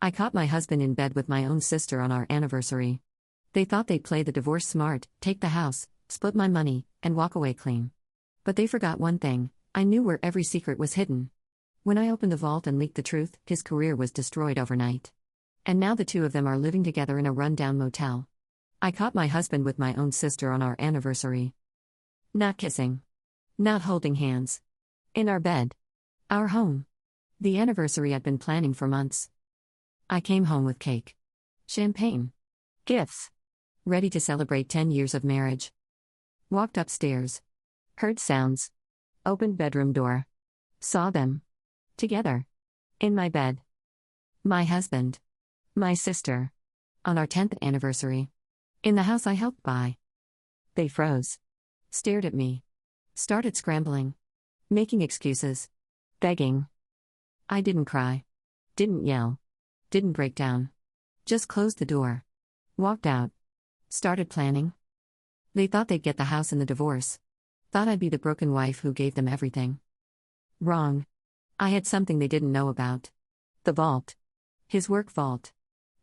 I caught my husband in bed with my own sister on our anniversary. They thought they'd play the divorce smart, take the house, split my money, and walk away clean. But they forgot one thing: I knew where every secret was hidden. When I opened the vault and leaked the truth, his career was destroyed overnight. And now the two of them are living together in a rundown motel. I caught my husband with my own sister on our anniversary. Not kissing. Not holding hands. In our bed. Our home. The anniversary I'd been planning for months. I came home with cake. Champagne. Gifts. Ready to celebrate 10 years of marriage. Walked upstairs. Heard sounds. Opened bedroom door. Saw them. Together. In my bed. My husband. My sister. On our 10th anniversary. In the house I helped buy. They froze. Stared at me. Started scrambling. Making excuses. Begging. I didn't cry. Didn't yell. Didn't break down. Just closed the door. Walked out. Started planning. They thought they'd get the house and the divorce. Thought I'd be the broken wife who gave them everything. Wrong. I had something they didn't know about. The vault. His work vault.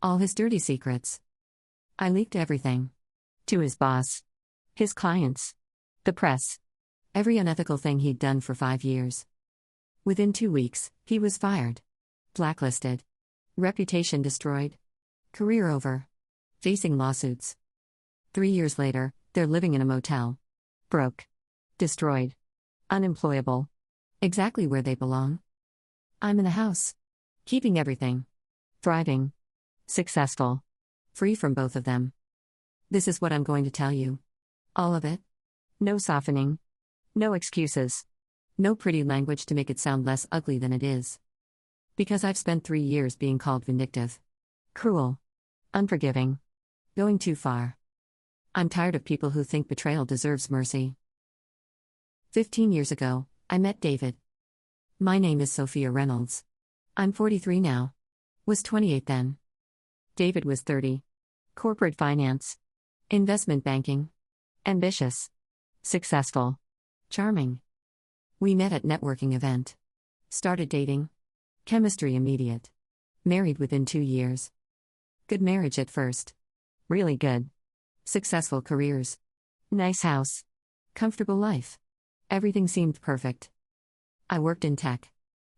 All his dirty secrets. I leaked everything. To his boss. His clients. The press. Every unethical thing he'd done for 5 years. Within 2 weeks, he was fired. Blacklisted. Reputation destroyed. Career over. Facing lawsuits. 3 years later, they're living in a motel. Broke. Destroyed. Unemployable. Exactly where they belong. I'm in the house. Keeping everything. Thriving. Successful. Free from both of them. This is what I'm going to tell you. All of it. No softening. No excuses. No pretty language to make it sound less ugly than it is. Because I've spent 3 years being called vindictive. Cruel. Unforgiving. Going too far. I'm tired of people who think betrayal deserves mercy. 15 years ago, I met David. My name is Sophia Reynolds. I'm 43 now. Was 28 then. David was 30. Corporate finance. Investment banking. Ambitious. Successful. Charming. We met at networking event. Started dating. Chemistry immediate. Married within 2 years. Good marriage at first. Really good. Successful careers. Nice house. Comfortable life. Everything seemed perfect. I worked in tech.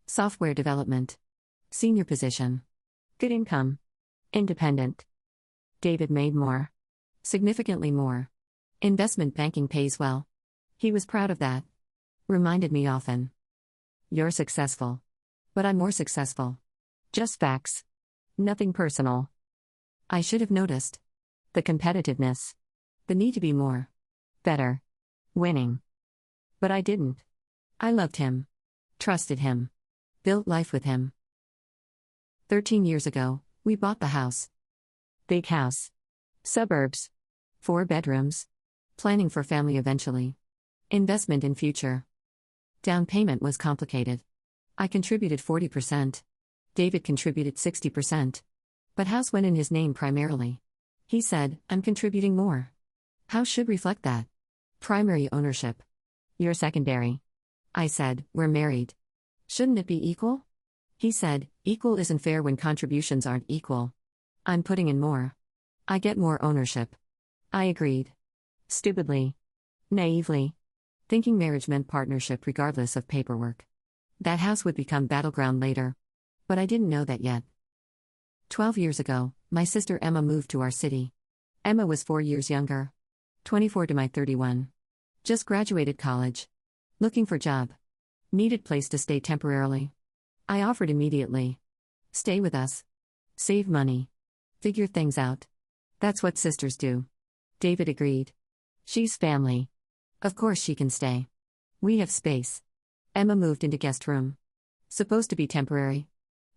Software development. Senior position. Good income. Independent. David made more. Significantly more. Investment banking pays well. He was proud of that. Reminded me often. You're successful. But I'm more successful. Just facts. Nothing personal. I should have noticed. The competitiveness. The need to be more. Better. Winning. But I didn't. I loved him. Trusted him. Built life with him. 13 years ago, we bought the house. Big house. Suburbs. 4 bedrooms. Planning for family eventually. Investment in future. Down payment was complicated. I contributed 40%. David contributed 60%. But house went in his name primarily. He said, I'm contributing more. House should reflect that. Primary ownership. You're secondary. I said, we're married. Shouldn't it be equal? He said, equal isn't fair when contributions aren't equal. I'm putting in more. I get more ownership. I agreed. Stupidly. Naively. Thinking marriage meant partnership regardless of paperwork. That house would become battleground later. But I didn't know that yet. 12 years ago, my sister Emma moved to our city. Emma was 4 years younger. 24 to my 31. Just graduated college. Looking for job. Needed place to stay temporarily. I offered immediately. Stay with us. Save money. Figure things out. That's what sisters do. David agreed. She's family. Of course she can stay. We have space. Emma moved into guest room. Supposed to be temporary.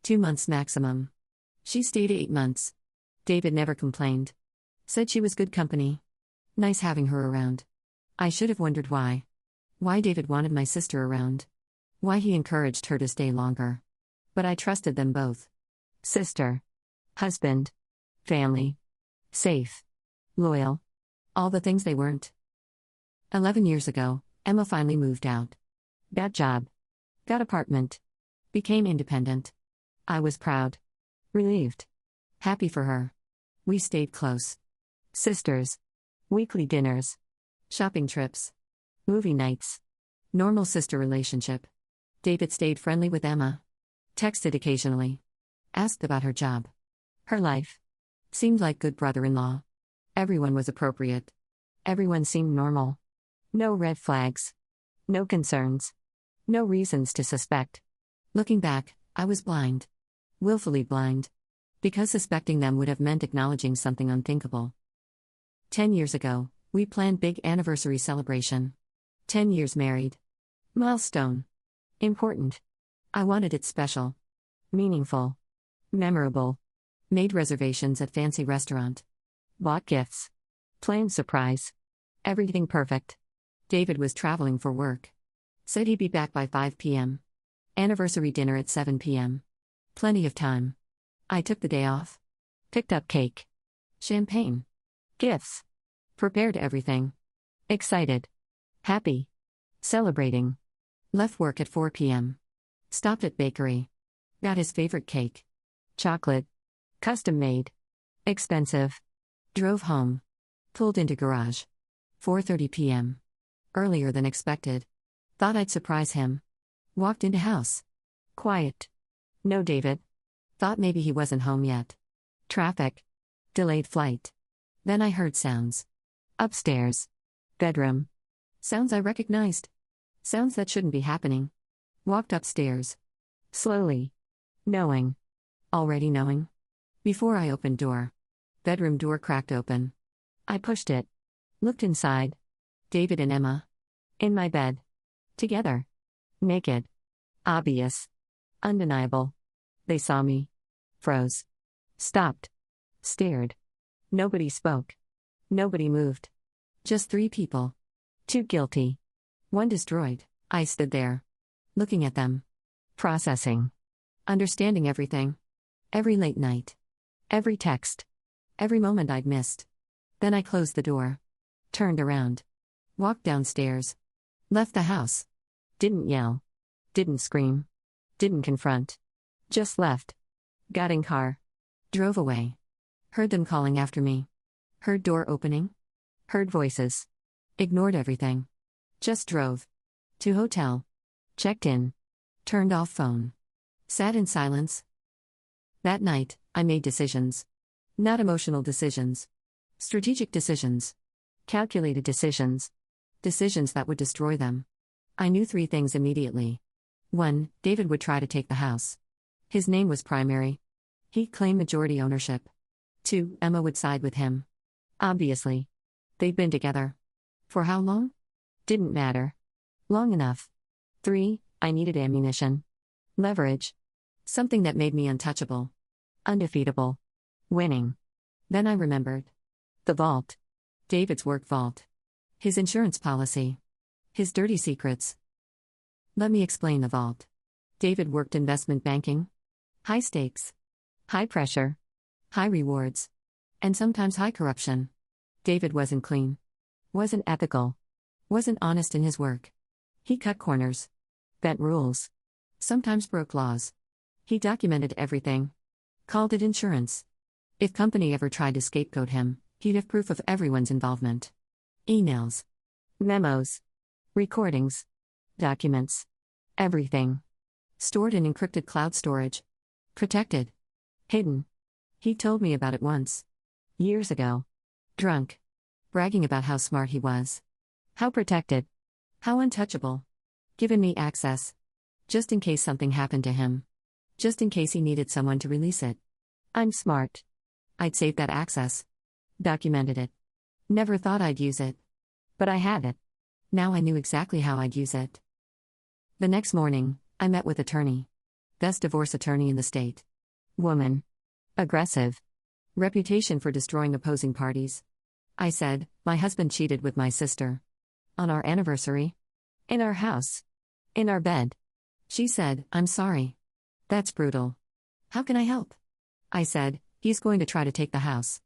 2 months maximum. She stayed 8 months. David never complained. Said she was good company. Nice having her around. I should have wondered why. Why David wanted my sister around. Why he encouraged her to stay longer. But I trusted them both. Sister. Husband. Family. Safe. Loyal. All the things they weren't. 11 years ago, Emma finally moved out. Got job. Got apartment. Became independent. I was proud. Relieved. Happy for her. We stayed close. Sisters. Weekly dinners. Shopping trips. Movie nights. Normal sister relationship. David stayed friendly with Emma. Texted occasionally. Asked about her job. Her life. Seemed like good brother-in-law. Everyone was appropriate. Everyone seemed normal. No red flags. No concerns. No reasons to suspect. Looking back, I was blind. Willfully blind. Because suspecting them would have meant acknowledging something unthinkable. 10 years ago, we planned big anniversary celebration. 10 years married. Milestone. Important. I wanted it special. Meaningful. Memorable. Made reservations at fancy restaurant. Bought gifts. Planned surprise. Everything perfect. David was traveling for work. Said he'd be back by 5 p.m. Anniversary dinner at 7 p.m. Plenty of time. I took the day off. Picked up cake. Champagne. Gifts. Prepared everything. Excited. Happy. Celebrating. Left work at 4 p.m. Stopped at bakery. Got his favorite cake. Chocolate. Custom made. Expensive. Drove home. Pulled into garage. 4:30 p.m. Earlier than expected. Thought I'd surprise him. Walked into house. Quiet. No David. Thought maybe he wasn't home yet. Traffic. Delayed flight. Then I heard sounds. Upstairs. Bedroom. Sounds I recognized. Sounds that shouldn't be happening. Walked upstairs. Slowly. Knowing. Already knowing. Before I opened door. Bedroom door cracked open. I pushed it. Looked inside. David and Emma. In my bed. Together. Naked. Obvious. Undeniable. They saw me. Froze. Stopped. Stared. Nobody spoke. Nobody moved. Just 3 people. 2 guilty. 1 destroyed. I stood there. Looking at them. Processing. Understanding everything. Every late night. Every text. Every moment I'd missed. Then I closed the door. Turned around. Walked downstairs. Left the house. Didn't yell. Didn't scream. Didn't confront. Just left. Got in car. Drove away. Heard them calling after me. Heard door opening. Heard voices. Ignored everything. Just drove. To hotel. Checked in. Turned off phone. Sat in silence. That night, I made decisions. Not emotional decisions. Strategic decisions. Calculated decisions. Decisions that would destroy them. I knew 3 things immediately. 1. David would try to take the house. His name was primary. He'd claim majority ownership. 2. Emma would side with him. Obviously. They'd been together. For how long? Didn't matter. Long enough. 3. I needed ammunition. Leverage. Something that made me untouchable. Undefeatable. Winning. Then I remembered. The vault. David's work vault. His insurance policy. His dirty secrets. Let me explain the vault. David worked investment banking. High stakes. High pressure. High rewards. And sometimes high corruption. David wasn't clean. Wasn't ethical. Wasn't honest in his work. He cut corners. Bent rules. Sometimes broke laws. He documented everything. Called it insurance. If company ever tried to scapegoat him, he'd have proof of everyone's involvement. Emails. Memos. Recordings. Documents. Everything. Stored in encrypted cloud storage. Protected. Hidden. He told me about it once. Years ago. Drunk. Bragging about how smart he was. How protected. How untouchable. Given me access. Just in case something happened to him. Just in case he needed someone to release it. I'm smart. I'd saved that access. Documented it. Never thought I'd use it. But I had it. Now I knew exactly how I'd use it. The next morning, I met with attorney. Best divorce attorney in the state. Woman. Aggressive. Reputation for destroying opposing parties. I said, my husband cheated with my sister. On our anniversary. In our house. In our bed. She said, I'm sorry. That's brutal. How can I help? I said, he's going to try to take the house.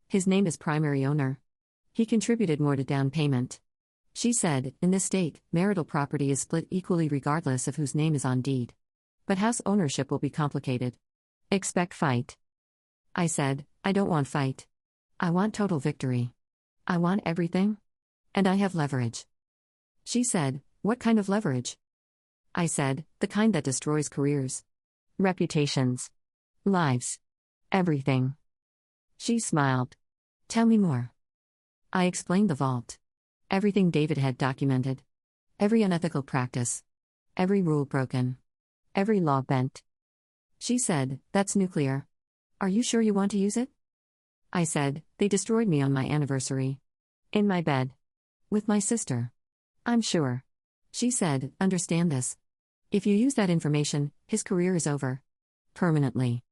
His name is primary owner. He contributed more to down payment. She said, in this state, marital property is split equally regardless of whose name is on deed. But house ownership will be complicated. Expect fight. I said, I don't want fight. I want total victory. I want everything. And I have leverage. She said, what kind of leverage? I said, the kind that destroys careers, reputations, lives, everything. She smiled. Tell me more. I explained the vault. Everything David had documented. Every unethical practice. Every rule broken. Every law bent. She said, that's nuclear. Are you sure you want to use it? I said, they destroyed me on my anniversary. In my bed. With my sister. I'm sure. She said, understand this. If you use that information, his career is over. Permanently.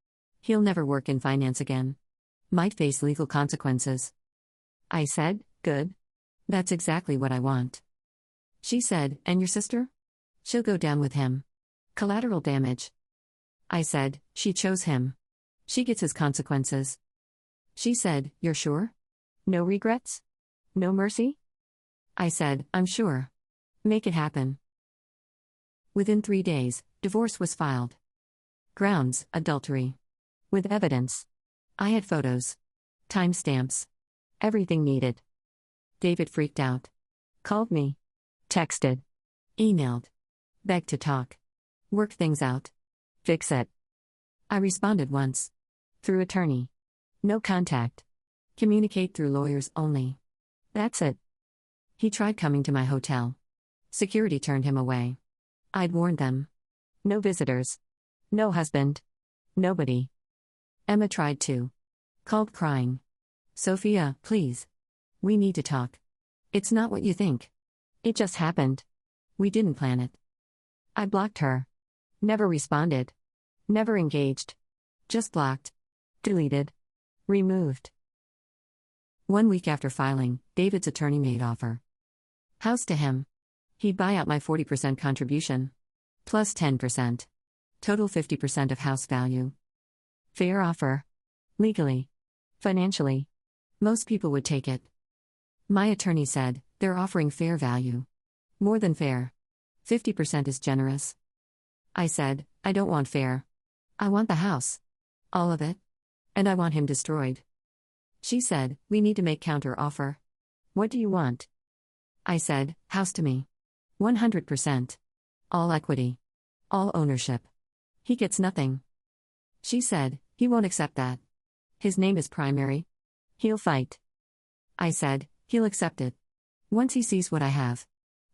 He'll never work in finance again. Might face legal consequences. I said, good. That's exactly what I want. She said, and your sister? She'll go down with him. Collateral damage. I said, she chose him. She gets his consequences. She said, you're sure? No regrets? No mercy? I said, I'm sure. Make it happen. Within 3 days, divorce was filed. Grounds, adultery. With evidence. I had photos. Timestamps. Everything needed. David freaked out. Called me. Texted. Emailed. Begged to talk. Work things out. Fix it. I responded once. Through attorney. No contact. Communicate through lawyers only. That's it. He tried coming to my hotel. Security turned him away. I'd warned them. No visitors. No husband. Nobody. Emma tried to. Called crying. Sophia, please. We need to talk. It's not what you think. It just happened. We didn't plan it. I blocked her. Never responded. Never engaged. Just blocked. Deleted. Removed. 1 week after filing, David's attorney made offer. House to him. He'd buy out my 40% contribution. Plus 10%. Total 50% of house value. Fair offer. Legally. Financially. Most people would take it. My attorney said, they're offering fair value. More than fair. 50% is generous. I said, I don't want fair. I want the house. All of it. And I want him destroyed. She said, we need to make counter offer. What do you want? I said, house to me. 100%. All equity. All ownership. He gets nothing. She said, he won't accept that. His name is primary. He'll fight. I said, he'll accept it. Once he sees what I have.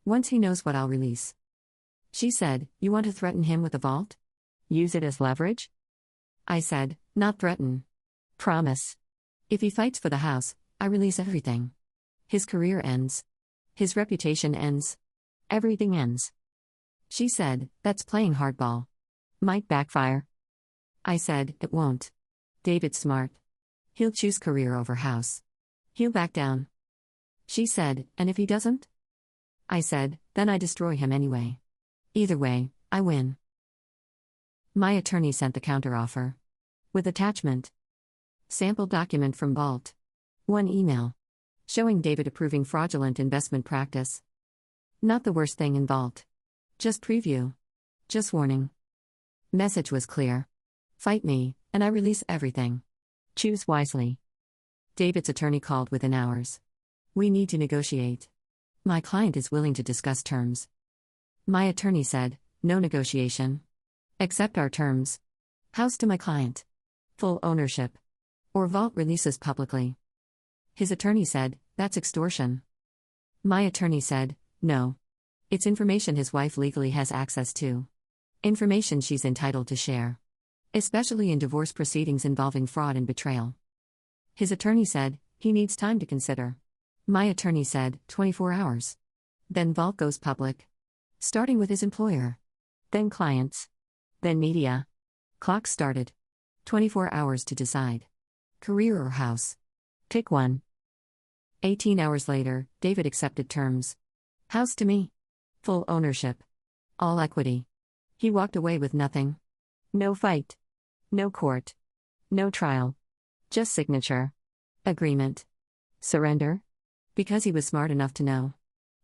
Once he knows what I'll release. She said, you want to threaten him with a vault? Use it as leverage? I said, not threaten. Promise. If he fights for the house, I release everything. His career ends. His reputation ends. Everything ends. She said, that's playing hardball. Might backfire. I said, it won't. David's smart. He'll choose career over house. He'll back down. She said, and if he doesn't? I said, then I destroy him anyway. Either way, I win. My attorney sent the counteroffer. With attachment. Sample document from Vault. 1 email. Showing David approving fraudulent investment practice. Not the worst thing in Vault. Just preview. Just warning. Message was clear. Fight me, and I release everything. Choose wisely. David's attorney called within hours. We need to negotiate. My client is willing to discuss terms. My attorney said, no negotiation. Accept our terms. House to my client. Full ownership. Or Vault releases publicly. His attorney said, that's extortion. My attorney said, no. It's information his wife legally has access to. Information she's entitled to share. Especially in divorce proceedings involving fraud and betrayal. His attorney said, he needs time to consider. My attorney said, 24 hours. Then Vault goes public. Starting with his employer. Then clients. Then media. Clock started. 24 hours to decide. Career or house. Pick one. 18 hours later, David accepted terms. House to me. Full ownership. All equity. He walked away with nothing. No fight. No court. No trial. Just signature. Agreement. Surrender? Because he was smart enough to know.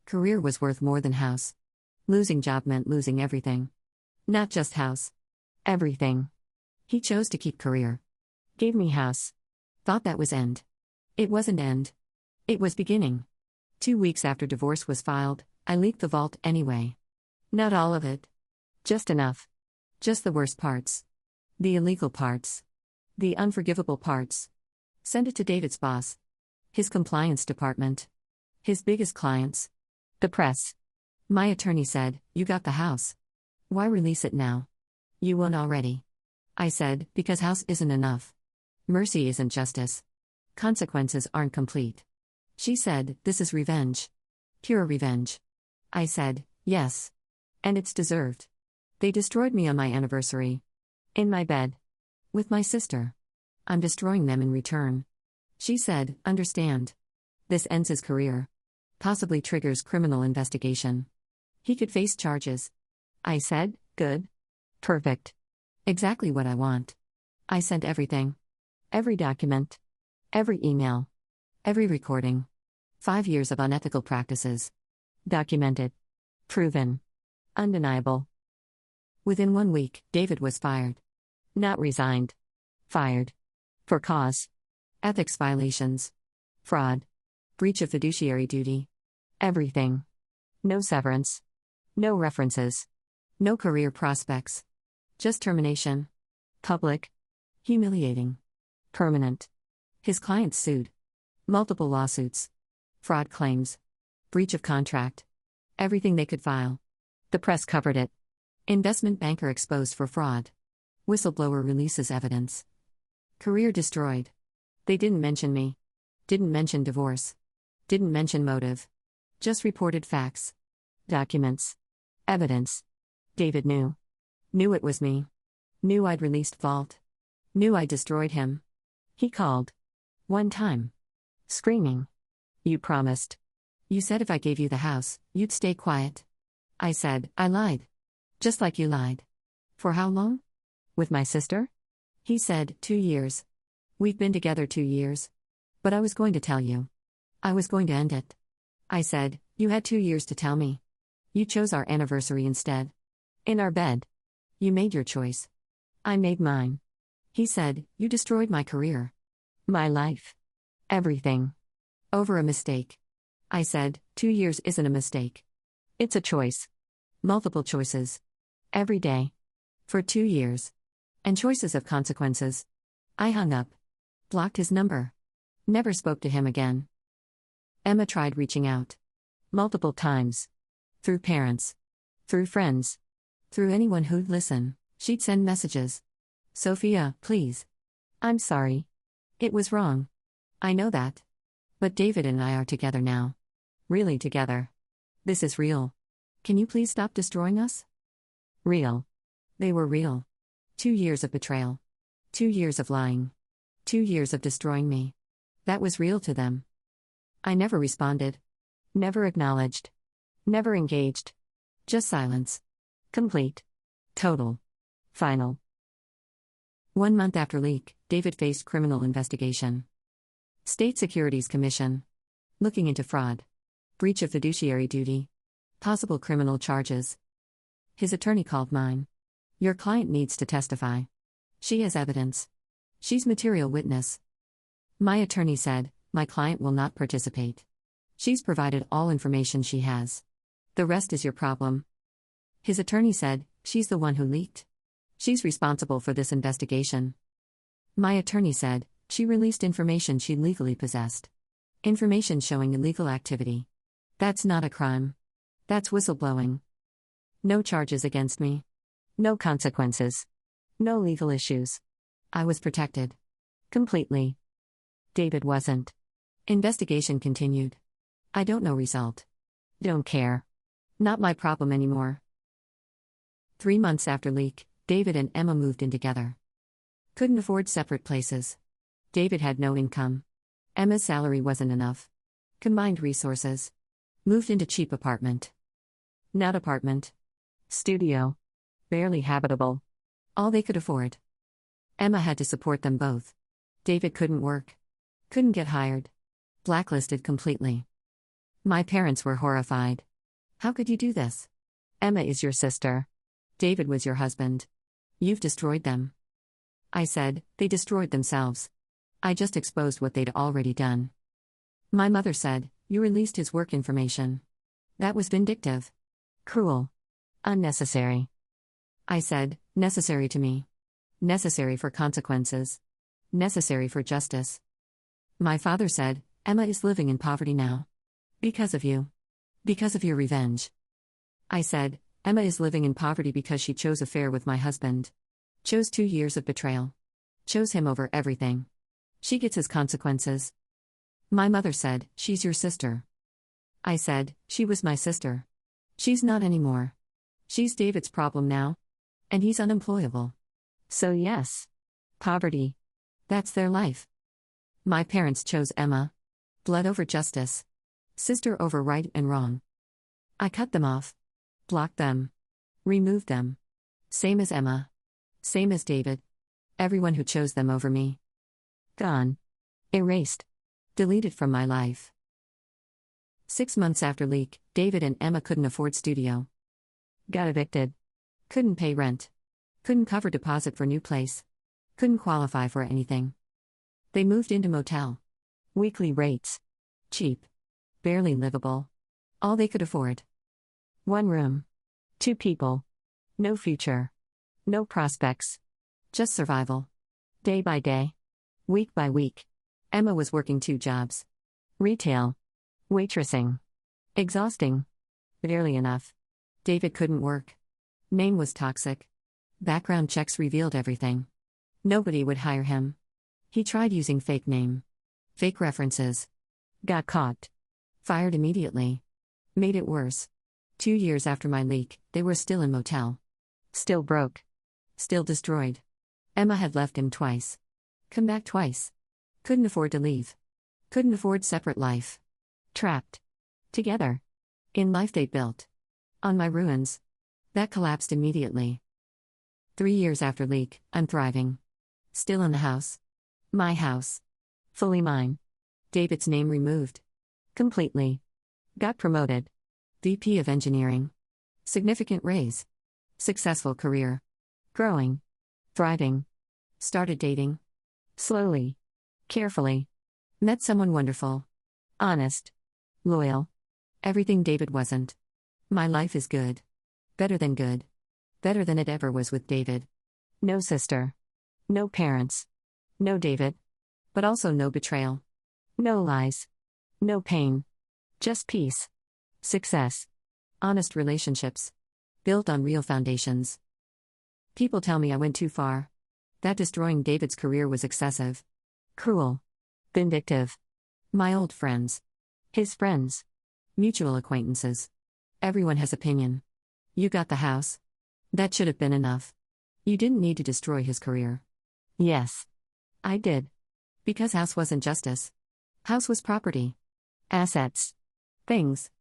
Career was worth more than house. Losing job meant losing everything. Not just house. Everything. He chose to keep career. Gave me house. Thought that was end. It wasn't end. It was beginning. 2 weeks after divorce was filed, I leaked the vault anyway. Not all of it. Just enough. Just the worst parts. The illegal parts. The unforgivable parts. Send it to David's boss. His compliance department. His biggest clients. The press. My attorney said, "You got the house. Why release it now? You won already." I said, "Because house isn't enough. Mercy isn't justice. Consequences aren't complete." She said, "This is revenge. Pure revenge." I said, "Yes. And it's deserved. They destroyed me on my anniversary. In my bed. With my sister. I'm destroying them in return." She said, "Understand. This ends his career. Possibly triggers criminal investigation. He could face charges." I said, "Good. Perfect. Exactly what I want." I sent everything. Every document. Every email. Every recording. 5 years of unethical practices. Documented. Proven. Undeniable. Within 1 week, David was fired. Not resigned. Fired. For cause. Ethics violations. Fraud. Breach of fiduciary duty. Everything. No severance. No references. No career prospects. Just termination. Public. Humiliating. Permanent. His clients sued. Multiple lawsuits. Fraud claims. Breach of contract. Everything they could file. The press covered it. Investment banker exposed for fraud. Whistleblower releases evidence. Career destroyed. They didn't mention me. Didn't mention divorce. Didn't mention motive. Just reported facts. Documents. Evidence. David knew. Knew it was me. Knew I'd released vault. Knew I destroyed him. He called. One time. Screaming. "You promised. You said if I gave you the house, you'd stay quiet." I said, "I lied. Just like you lied." "For how long?" "With my sister?" He said, 2 years. "We've been together 2 years. But I was going to tell you. I was going to end it." I said, "You had 2 years to tell me. You chose our anniversary instead. In our bed. You made your choice. I made mine." He said, "You destroyed my career. My life. Everything. Over a mistake." I said, 2 years isn't a mistake. It's a choice. Multiple choices. Every day. For 2 years. And choices of consequences." I hung up. Blocked his number. Never spoke to him again. Emma tried reaching out. Multiple times. Through parents. Through friends. Through anyone who'd listen, she'd send messages. "Sophia, please. I'm sorry. It was wrong. I know that. But David and I are together now. Really together. This is real. Can you please stop destroying us?" Real. They were real. 2 years of betrayal. 2 years of lying. 2 years of destroying me. That was real to them. I never responded. Never acknowledged. Never engaged. Just silence. Complete. Total. Final. 1 month after leak, David faced criminal investigation. State Securities Commission. Looking into fraud. Breach of fiduciary duty. Possible criminal charges. His attorney called mine. "Your client needs to testify. She has evidence. She's material witness." My attorney said, "My client will not participate. She's provided all information she has. The rest is your problem." His attorney said, "She's the one who leaked. She's responsible for this investigation." My attorney said, "She released information she legally possessed. Information showing illegal activity. That's not a crime. That's whistleblowing. No charges against me. No consequences. No legal issues. I was protected. Completely. David wasn't." Investigation continued. I don't know result. Don't care. Not my problem anymore. 3 months after leak, David and Emma moved in together. Couldn't afford separate places. David had no income. Emma's salary wasn't enough. Combined resources. Moved into cheap apartment. Not apartment. Studio. Barely habitable. All they could afford. Emma had to support them both. David couldn't work. Couldn't get hired. Blacklisted completely. My parents were horrified. "How could you do this? Emma is your sister. David was your husband. You've destroyed them." I said, they destroyed themselves. I just exposed what they'd already done. My mother said, you released his work information. That was vindictive. Cruel. Unnecessary. I said, necessary to me. Necessary for consequences. Necessary for justice. My father said, Emma is living in poverty now. Because of you. Because of your revenge. I said, Emma is living in poverty because she chose affair with my husband. Chose 2 years of betrayal. Chose him over everything. She gets his consequences. My mother said, she's your sister. I said, she was my sister. She's not anymore. She's David's problem now. And he's unemployable. So yes. Poverty. That's their life. My parents chose Emma. Blood over justice. Sister over right and wrong. I cut them off. Blocked them. Removed them. Same as Emma. Same as David. Everyone who chose them over me. Gone. Erased. Deleted from my life. 6 months after leak, David and Emma couldn't afford studio. Got evicted. Couldn't pay rent. Couldn't cover deposit for new place. Couldn't qualify for anything. They moved into Motel. Weekly rates. Cheap. Barely livable. All they could afford. 1 room. 2 people. No future. No prospects. Just survival. Day by day. Week by week. Emma was working 2 jobs. Retail. Waitressing. Exhausting. Barely enough. David couldn't work. Name was toxic. Background checks revealed everything. Nobody would hire him. He tried using fake name. Fake references. Got caught. Fired immediately. Made it worse. 2 years after my leak, they were still in Motel. Still broke. Still destroyed. Emma had left him twice. Come back twice. Couldn't afford to leave. Couldn't afford separate life. Trapped. Together. In life they built. On my ruins. That collapsed immediately. 3 years after leak, I'm thriving. Still in the house. My house. Fully mine. David's name removed. Completely. Got promoted. VP of Engineering. Significant raise. Successful career. Growing. Thriving. Started dating. Slowly. Carefully. Met someone wonderful. Honest. Loyal. Everything David wasn't. My life is good. Better than good. Better than it ever was with David. No sister. No parents. No David. But also no betrayal. No lies. No pain. Just peace. Success. Honest relationships. Built on real foundations. People tell me I went too far. That destroying David's career was excessive. Cruel. Vindictive. My old friends. His friends. Mutual acquaintances. Everyone has opinion. You got the house. That should have been enough. You didn't need to destroy his career. Yes. I did. Because house wasn't justice. House was property. Assets. Things.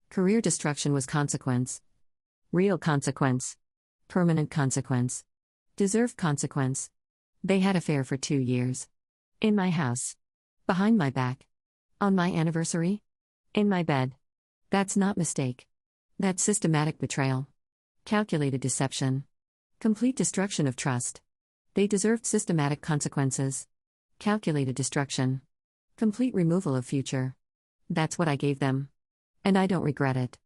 Career destruction was consequence. Real consequence. Permanent consequence. Deserved consequence. They had affair for 2 years. In my house. Behind my back. On my anniversary. In my bed. That's not mistake. That's systematic betrayal. Calculated deception. Complete destruction of trust. They deserved systematic consequences. Calculated destruction. Complete removal of future. That's what I gave them. And I don't regret it.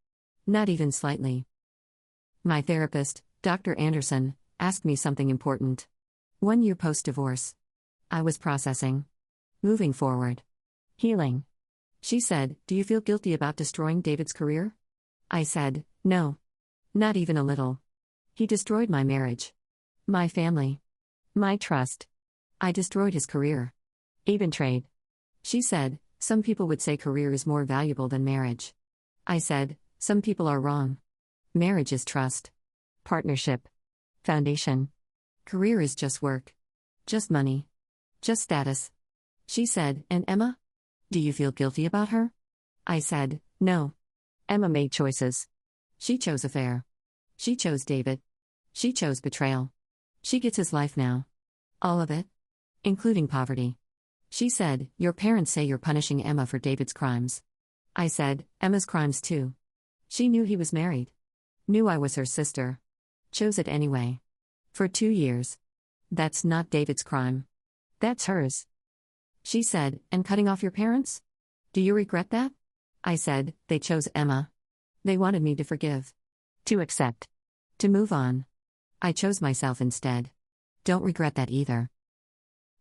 Not even slightly. My therapist, Dr. Anderson, asked me something important. 1 year post-divorce. I was processing. Moving forward. Healing. She said, do you feel guilty about destroying David's career? I said, no. Not even a little. He destroyed my marriage. My family. My trust. I destroyed his career. Even trade. She said, some people would say career is more valuable than marriage. I said, some people are wrong. Marriage is trust. Partnership. Foundation. Career is just work. Just money. Just status. She said, and Emma? Do you feel guilty about her? I said, no. Emma made choices. She chose affair. She chose David. She chose betrayal. She gets his life now. All of it. Including poverty. She said, your parents say you're punishing Emma for David's crimes. I said, Emma's crimes too. She knew he was married. Knew I was her sister. Chose it anyway. For 2 years. That's not David's crime. That's hers. She said, and cutting off your parents? Do you regret that? I said, they chose Emma. They wanted me to forgive. To accept. To move on. I chose myself instead. Don't regret that either.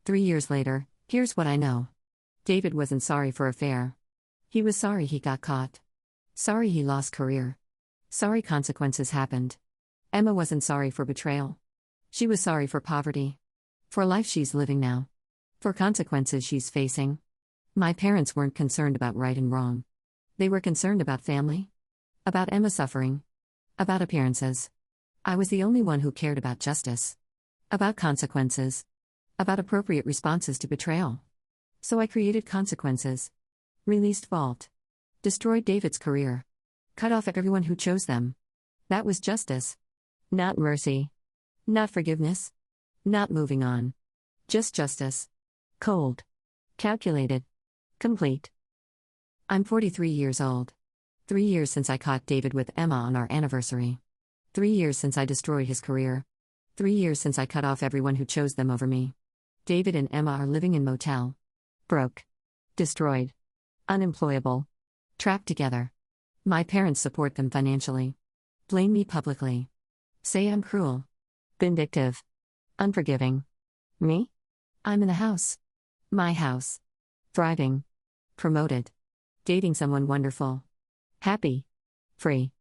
3 years later, here's what I know. David wasn't sorry for affair. He was sorry he got caught. Sorry he lost career. Sorry consequences happened. Emma wasn't sorry for betrayal. She was sorry for poverty. For life she's living now. For consequences she's facing. My parents weren't concerned about right and wrong. They were concerned about family. About Emma suffering. About appearances. I was the only one who cared about justice. About consequences. About appropriate responses to betrayal. So I created consequences. Released Vault. Destroyed David's career. Cut off everyone who chose them. That was justice. Not mercy. Not forgiveness. Not moving on. Just justice. Cold. Calculated. Complete. I'm 43 years old. 3 years since I caught David with Emma on our anniversary. 3 years since I destroyed his career. 3 years since I cut off everyone who chose them over me. David and Emma are living in Motel. Broke. Destroyed. Unemployable. Trapped together. My parents support them financially. Blame me publicly. Say I'm cruel. Vindictive. Unforgiving. Me? I'm in the house. My house. Thriving. Promoted. Dating someone wonderful. Happy. Free.